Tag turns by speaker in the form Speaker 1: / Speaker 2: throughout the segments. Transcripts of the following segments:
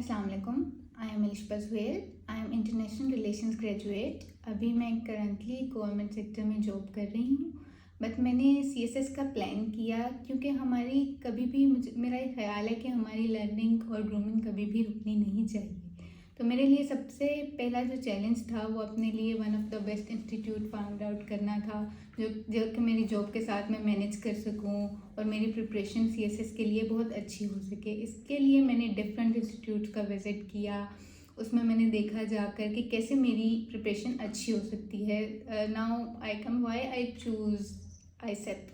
Speaker 1: अस्सलाम वालेकुम। I am Ilishba Zuhail. I am international relations graduate. अभी मैं करंटली गवर्नमेंट सेक्टर में जॉब कर रही हूँ। बट मैंने सीएसएस का प्लान किया क्योंकि हमारी कभी भी मेरा ये ख्याल है कि हमारी लर्निंग और ग्रूमिंग कभी भी रुकनी नहीं चाहिए। तो मेरे लिए सबसे पहला जो चैलेंज था वो अपने लिए one of the best institute find out करना था जो कि मेरी जॉब के साथ मैं मैनेज कर सकूं और मेरी प्रिपरेशन सीएसएस के लिए बहुत अच्छी हो सके। इसके लिए मैंने डिफरेंट इंस्टीट्यूट का विज़िट किया। उसमें मैंने देखा जाकर कि कैसे मेरी प्रिपरेशन अच्छी हो सकती है। Now I come why I choose ISEP,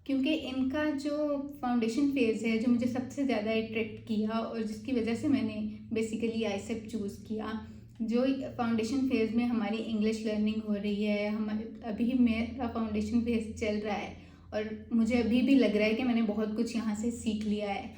Speaker 1: क्योंकि इनका जो फाउंडेशन फेज़ है जो मुझे सबसे ज़्यादा अट्रैक्ट किया और जिसकी वजह से मैंने बेसिकली आईसेप चूज़ किया। जो फाउंडेशन फेज़ में हमारी इंग्लिश लर्निंग हो रही है, हमारे अभी मेरा फाउंडेशन फेज़ चल रहा है और मुझे अभी भी लग रहा है कि मैंने बहुत कुछ यहाँ से सीख लिया है।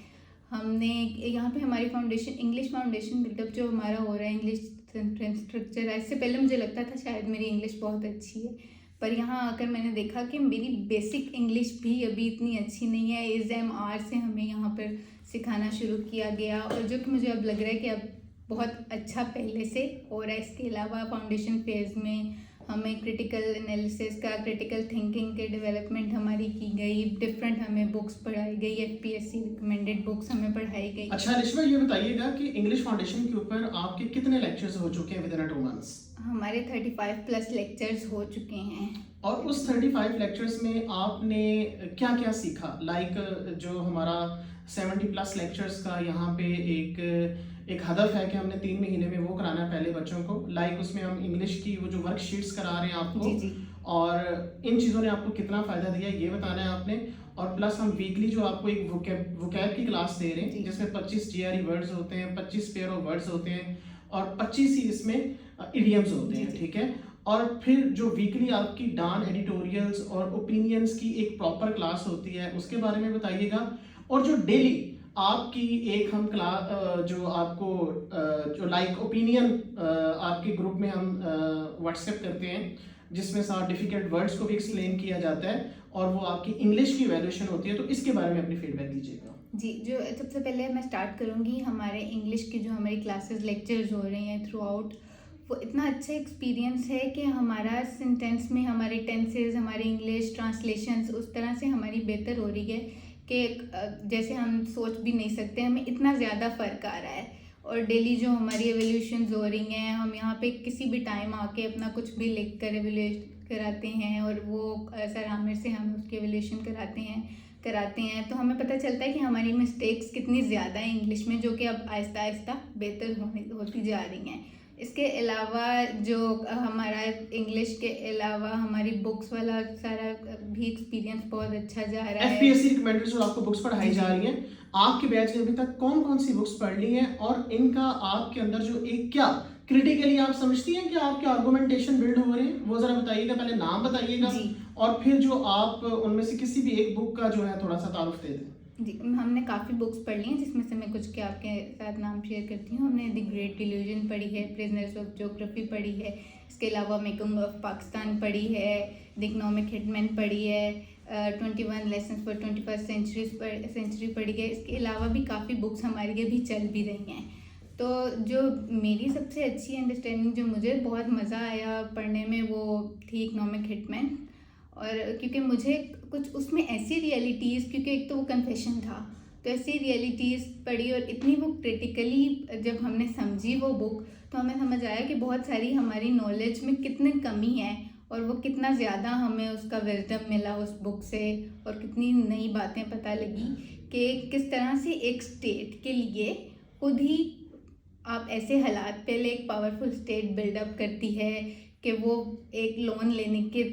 Speaker 1: हमने यहाँ पे हमारी फाउंडेशन इंग्लिश फाउंडेशन बिल्डअप जो हमारा हो रहा है, इंग्लिश स्ट्रक्चर है। इससे पहले मुझे लगता था शायद मेरी इंग्लिश बहुत अच्छी है, पर यहाँ आकर मैंने देखा कि मेरी बेसिक इंग्लिश भी अभी इतनी अच्छी नहीं है। इज़ एम आर से हमें यहाँ पर सिखाना शुरू किया गया और जो कि मुझे अब लग रहा है कि अब बहुत अच्छा पहले से हो रहा है। इसके अलावा फाउंडेशन फेज़ में हमें क्रिटिकल एनालिसिस का, क्रिटिकल थिंकिंग के डेवलपमेंट हमारी की गई। डिफरेंट हमें बुक्स पढ़ाई गई, एफपीएससी रिकमेंडेड बुक्स हमें पढ़ाई गई।
Speaker 2: अच्छा रिश्वा, ये बताइएगा कि इंग्लिश फाउंडेशन के ऊपर आपके कितने लेक्चर्स हो चुके हैं विद इन 2 मंथ्स?
Speaker 1: हमारे 35 प्लस लेक्चर्स हो चुके हैं।
Speaker 2: और उस 35 लेक्चर्स में आपने क्या क्या सीखा? जो हमारा 70 प्लस लेक्चर्स का यहाँ पे एक हदफ है कि हमने 3 महीने में वो कराना है पहले बच्चों को। उसमें हम इंग्लिश की वो जो वर्कशीट्स करा रहे हैं आपको,
Speaker 1: जी।
Speaker 2: और इन चीज़ों ने आपको कितना फ़ायदा दिया ये बताना है आपने। और प्लस हम वीकली जो आपको एक वोकैब की क्लास दे रहे हैं जिसमें 25 जीआरई वर्ड्स होते हैं, 25 पेयर ऑफ वर्ड्स होते हैं और 25 ही इसमें इडियम्स होते हैं, ठीक है। और फिर जो वीकली आपकी डान एडिटोरियल्स और ओपिनियंस की एक प्रॉपर क्लास होती है, उसके बारे में बताइएगा। और जो डेली आपकी एक हम क्लास जो आपको जो लाइक ओपिनियन आपके ग्रुप में हम व्हाट्सएप करते हैं जिसमें साथ डिफिकल्ट वर्ड्स को भी एक्सप्लेन किया जाता है और वो आपकी इंग्लिश की वैल्यूएशन होती है, तो इसके बारे में अपनी फीडबैक दीजिएगा।
Speaker 1: जी, जो सबसे पहले मैं स्टार्ट करूँगी हमारे इंग्लिश की जो हमारी क्लासेस लेक्चर्स हो रही हैं थ्रू आउट, वो इतना अच्छा एक्सपीरियंस है कि हमारा सेंटेंस में हमारे टेंसेस, हमारे इंग्लिश ट्रांसलेशंस उस तरह से हमारी बेहतर हो रही है कि जैसे हम सोच भी नहीं सकते, हमें इतना ज़्यादा फ़र्क आ रहा है। और डेली जो हमारी एवोल्यूशंस हो रही हैं, हम यहाँ पे किसी भी टाइम आके अपना कुछ भी लिख कर एवोल्यूट कराते हैं और वो सर आमिर से हम उसकी एवोल्यूशन कराते हैं तो हमें पता चलता है कि हमारी मिस्टेक्स कितनी ज़्यादा हैं इंग्लिश में, जो कि अब आहिस्ता आहिस्ता बेहतर होती जा रही हैं। इसके अलावा जो हमारा इंग्लिश के अलावा हमारी बुक्स वाला सारा भी एक्सपीरियंस बहुत अच्छा जा रहा है।
Speaker 2: एफपीएससी रिकमेंडेड जो आपको बुक्स पढ़ाई जा रही हैं, आपके बैच ने अभी तक कौन कौन सी बुक्स पढ़ ली हैं और इनका आपके अंदर जो एक क्या क्रिटिकली आप समझती हैं कि आपके आर्गुमेंटेशन बिल्ड हो रहे हैं, वो जरा बताइएगा। पहले नाम बताइएगा और फिर जो आप उनमें से किसी भी एक बुक का जो है थोड़ा सा तारुफ दे दें।
Speaker 1: जी, हमने काफ़ी बुक्स पढ़ ली हैं जिसमें से मैं कुछ के आपके साथ नाम शेयर करती हूँ। हमने द ग्रेट डिल्यूजन पढ़ी है, प्रिजनर्स ऑफ ज्योग्राफी पढ़ी है, इसके अलावा मेकिंग ऑफ पाकिस्तान पढ़ी है, द इकोनॉमिक हिटमैन पढ़ी है, 21 लेसन्स फॉर 21st सेंचुरी पढ़ी है। इसके अलावा भी काफ़ी बुक्स हमारी अभी चल भी रही हैं। तो जो मेरी सबसे अच्छी अंडरस्टैंडिंग जो मुझे बहुत मज़ा आया पढ़ने में वो थी इकोनॉमिक हिटमैन। और क्योंकि मुझे कुछ उसमें ऐसी रियलिटीज़, क्योंकि एक तो वो कन्फेशन था, तो ऐसी रियलिटीज़ पढ़ी और इतनी वो क्रिटिकली जब हमने समझी वो बुक तो हमें समझ आया कि बहुत सारी हमारी नॉलेज में कितनी कमी है और वो कितना ज़्यादा हमें उसका विजडम मिला उस बुक से और कितनी नई बातें पता लगी कि किस तरह से एक स्टेट के लिए खुद ही आप ऐसे हालात पहले एक पावरफुल स्टेट बिल्डअप करती है कि वो एक लोन लेने के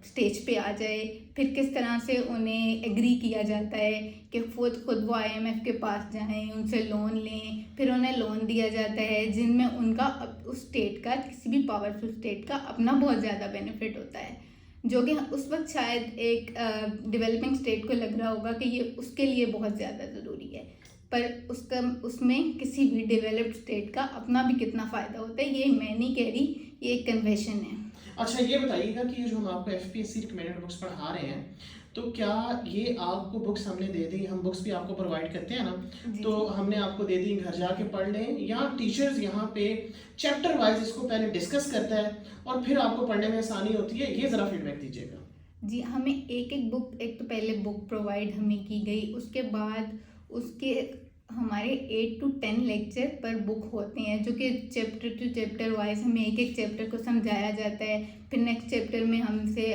Speaker 1: स्टेज पे आ जाए, फिर किस तरह से उन्हें एग्री किया जाता है कि खुद वो आईएमएफ के पास जाएं, उनसे लोन लें, फिर उन्हें लोन दिया जाता है जिनमें उनका उस स्टेट का, किसी भी पावरफुल स्टेट का अपना बहुत ज़्यादा बेनिफिट होता है, जो कि उस वक्त शायद एक डेवलपिंग स्टेट को लग रहा होगा कि ये उसके लिए बहुत ज़्यादा ज़रूरी है, पर उसमें किसी भी डेवलप्ड स्टेट का अपना भी कितना फ़ायदा होता है। ये मैं नहीं कह रही, ये एक कन्वेंशन है।
Speaker 2: अच्छा ये बताइएगा कि ये जो हम आपको एफपीएससी रिकमेंडेड बुक्स पढ़ा रहे हैं, तो क्या ये आपको बुक्स हमने दे दी, हम बुक्स भी आपको प्रोवाइड करते हैं ना,
Speaker 1: जी
Speaker 2: तो हमने आपको दे दी घर जाके पढ़ लें, या टीचर्स यहाँ पे चैप्टर वाइज इसको पहले डिस्कस करता है और फिर आपको पढ़ने में आसानी होती है, ये ज़रा फीडबैक दीजिएगा।
Speaker 1: जी, हमें एक एक बुक, एक तो पहले बुक प्रोवाइड हमें की गई, उसके बाद उसके हमारे 8 to 10 लेक्चर पर बुक होते हैं, जो कि चैप्टर टू चैप्टर वाइज हमें एक एक चैप्टर को समझाया जाता है। फिर नेक्स्ट चैप्टर में हमसे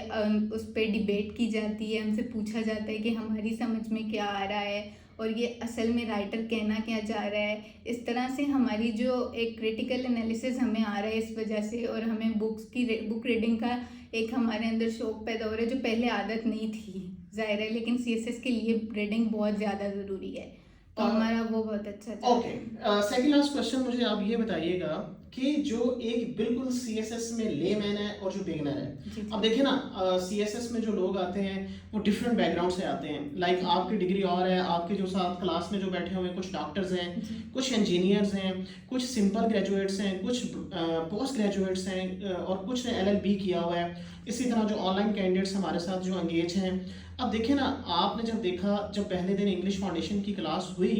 Speaker 1: उस पर डिबेट की जाती है, हमसे पूछा जाता है कि हमारी समझ में क्या आ रहा है और ये असल में राइटर कहना क्या चाह रहा है। इस तरह से हमारी जो एक क्रिटिकल एनालिसिस हमें आ रहा है इस वजह से, और हमें बुक रीडिंग का एक हमारे अंदर शौक पैदा हो रहा है, जो पहले आदत नहीं थी ज़ाहिर है, लेकिन सीएसएस के लिए रीडिंग बहुत ज़्यादा ज़रूरी है, तो हमारा वो बहुत अच्छा चल रहा है।
Speaker 2: ओके, सेकंड लास्ट क्वेश्चन मुझे आप ये बताइएगा कि जो एक बिल्कुल सीएसएस में लेमैन है और जो बिगिनर है, अब देखिए ना, सीएसएस में जो लोग आते हैं वो डिफरेंट बैकग्राउंड से आते हैं, लाइक आपकी डिग्री और है, आपके जो साथ क्लास में जो बैठे हुए हैं कुछ डॉक्टर्स हैं, कुछ इंजीनियर्स हैं, कुछ सिंपल ग्रेजुएट्स हैं, कुछ पोस्ट ग्रेजुएट्स हैं, और कुछ ने एलएलबी किया हुआ है। इसी तरह जो ऑनलाइन कैंडिडेट्स हमारे साथ जो एंगेज हैं, अब देखिए ना, आपने जब देखा, जब पहले दिन इंग्लिश फाउंडेशन की क्लास हुई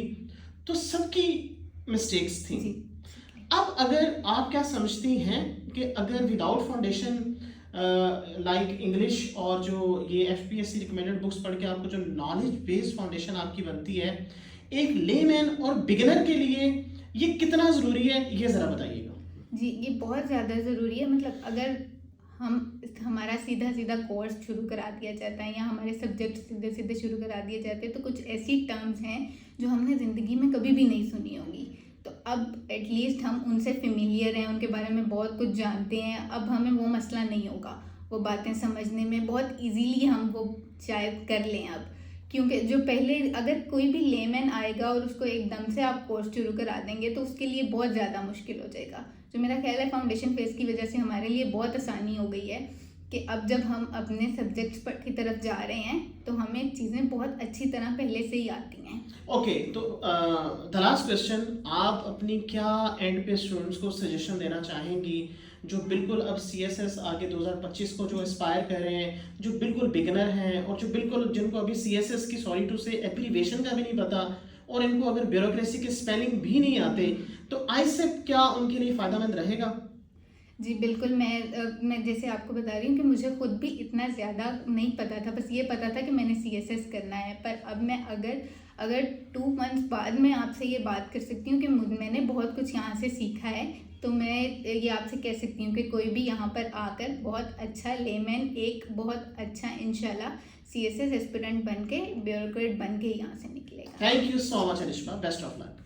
Speaker 2: तो सबकी मिस्टेक्स थी। अब अगर आप क्या समझती हैं कि अगर विदाउट फाउंडेशन लाइक इंग्लिश और जो ये एफपीएससी रिकमेंडेड बुक्स पढ़ के आपको जो नॉलेज बेस्ड फाउंडेशन आपकी बनती है, एक लेमैन और बिगिनर के लिए ये कितना ज़रूरी है, ये ज़रा बताइएगा।
Speaker 1: जी, ये बहुत ज़्यादा ज़रूरी है। मतलब अगर हमारा सीधा सीधा कोर्स शुरू करा दिया जाता है या हमारे सब्जेक्ट सीधे सीधे शुरू करा दिए जाते हैं, तो कुछ ऐसी टर्म्स हैं जो हमने ज़िंदगी में कभी भी नहीं सुनी होंगी, तो अब एटलीस्ट हम उनसे फेमिलियर हैं, उनके बारे में बहुत कुछ जानते हैं। अब हमें वो मसला नहीं होगा, वो बातें समझने में बहुत इजीली हम वो शायद कर लें अब, क्योंकि जो पहले अगर कोई भी लेमैन आएगा और उसको एकदम से आप कोर्स शुरू करा देंगे तो उसके लिए बहुत ज़्यादा मुश्किल हो जाएगा। जो मेरा ख्याल है फाउंडेशन फेज की वजह से हमारे लिए बहुत आसानी हो गई है कि अब जब हम अपने सब्जेक्ट्स पर की तरफ जा रहे हैं तो हमें चीज़ें बहुत अच्छी तरह पहले से ही आती हैं।
Speaker 2: ओके, तो द लास्ट क्वेश्चन, आप अपनी क्या एंड पे स्टूडेंट्स को सजेशन देना चाहेंगी जो बिल्कुल अब सीएसएस आगे 2025 को जो एस्पायर कर रहे हैं, जो बिल्कुल बिगिनर हैं और जो बिल्कुल जिनको अभी सीएसएस की सॉरी टू से एब्रीविएशन का भी नहीं पता और इनको अगर ब्यूरोक्रेसी के स्पेलिंग भी नहीं आते, तो आईसेप क्या उनके लिए फ़ायदेमंद रहेगा?
Speaker 1: जी बिल्कुल, मैं जैसे आपको बता रही हूँ कि मुझे खुद भी इतना ज़्यादा नहीं पता था, बस ये पता था कि मैंने सीएसएस करना है। पर अब मैं अगर 2 मंथ्स बाद मैं आपसे ये बात कर सकती हूँ कि मैंने बहुत कुछ यहाँ से सीखा है, तो मैं ये आपसे कह सकती हूँ कि कोई भी यहाँ पर आकर बहुत अच्छा लेमैन, एक बहुत अच्छा इंशाल्लाह सीएसएस एस्पिरेंट बन के, ब्यूरोक्रेट बन के यहाँ से निकलेगा।
Speaker 2: Thank you so much Anisha, best of luck.